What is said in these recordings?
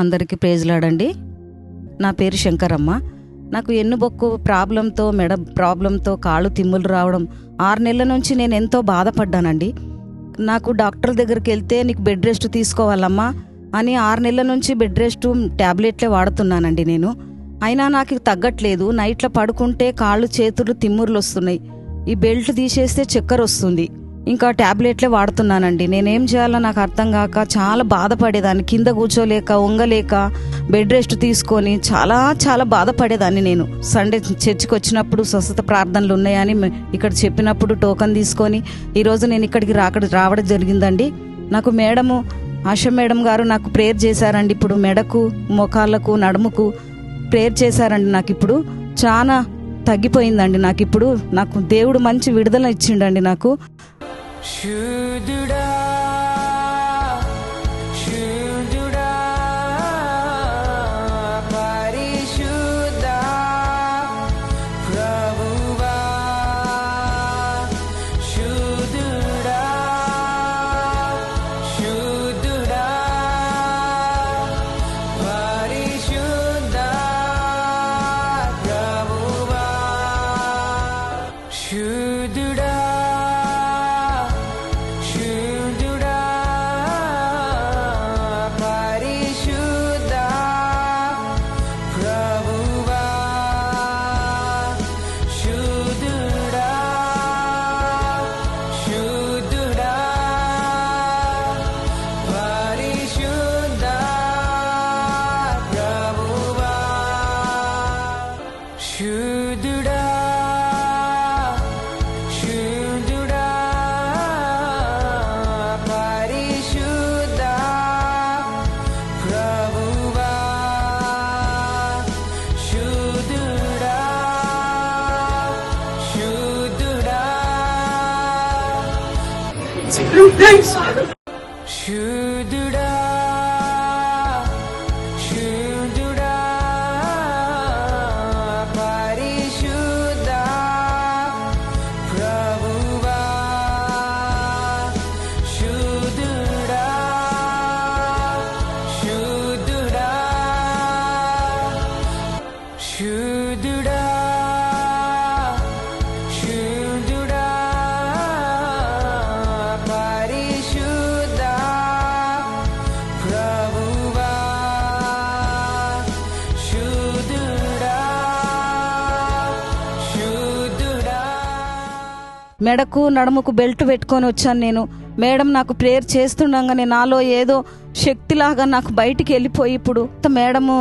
అందరికీ ప్రేజ్లాడండి. నా పేరు శంకరమ్మ. నాకు ఎన్నుబొక్కు ప్రాబ్లంతో, మెడ ప్రాబ్లంతో, కాళ్ళు తిమ్ములు రావడం 6 నెలల నుంచి నేను ఎంతో బాధపడ్డానండి. నాకు డాక్టర్ దగ్గరికి వెళ్తే నీకు బెడ్ రెస్ట్ తీసుకోవాలమ్మా అని 6 నెలల నుంచి బెడ్ రెస్ట్ ట్యాబ్లెట్లే వాడుతున్నానండి నేను. అయినా నాకు తగ్గట్లేదు. నైట్లో పడుకుంటే కాళ్ళు చేతులు తిమ్మురులు వస్తున్నాయి. ఈ బెల్ట్ తీసేస్తే చక్కెర వస్తుంది. ఇంకా ట్యాబ్లెట్లే వాడుతున్నానండి. నేనేం చేయాలో నాకు అర్థం కాక చాలా బాధపడేదాన్ని. కింద కూర్చోలేక, వంగలేక, బెడ్ రెస్ట్ తీసుకొని చాలా బాధపడేదాన్ని నేను. సండే చర్చికి వచ్చినప్పుడు స్వస్థత ప్రార్థనలు ఉన్నాయని ఇక్కడ చెప్పినప్పుడు టోకన్ తీసుకొని ఈరోజు నేను ఇక్కడికి రావడం జరిగిందండి. నాకు ఆశ మేడం గారు నాకు ప్రేయర్ చేశారండి. ఇప్పుడు మెడకు, మోకాళ్ళకు, నడుముకు ప్రేయర్ చేశారండి. నాకు ఇప్పుడు చాలా తగ్గిపోయిందండి. నాకు దేవుడు మంచి విడుదల ఇచ్చిండండి. నాకు శుద్ధుడా శుద్ధుడా పరిశుద్ధ ప్రభువా శుద్ధుడా శుద్ధుడా పరిశుద్ధ ప్రభువా శుద్ధుడా శుద్ధుడా శుద్ధుడా పరిశుద్ధ ప్రభువా శుద్ధుడా శుద్ధుడా శుద్ధుడా శుద్ధుడా శుద్ధుడా పరిశుద్ధ ప్రభువా శుద్ధుడా శుద్ధుడా. మెడకు, నడుముకు బెల్ట్ పెట్టుకొని వచ్చాను నేను. మేడం నాకు ప్రేయర్ చేస్తుండగానే నాలో ఏదో శక్తిలాగా నాకు బయటికి వెళ్ళిపోయి ఇప్పుడు మేడము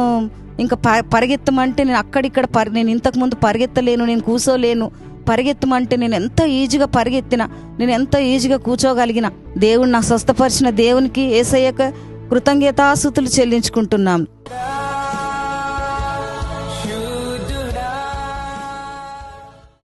ఇంకా పరిగెత్తమంటే నేను అక్కడిక్కడ నేను ఇంతకుముందు పరిగెత్తలేను, నేను కూర్చోలేను. పరిగెత్తమంటే నేను ఎంత ఈజీగా పరిగెత్తినా, నేను ఎంత ఈజీగా కూర్చోగలిగిన. దేవుడు నాకు స్వస్థపరిచిన దేవునికి యేసయ్యకు కృతజ్ఞతాస్తుతులు చెల్లించుకుంటున్నాను.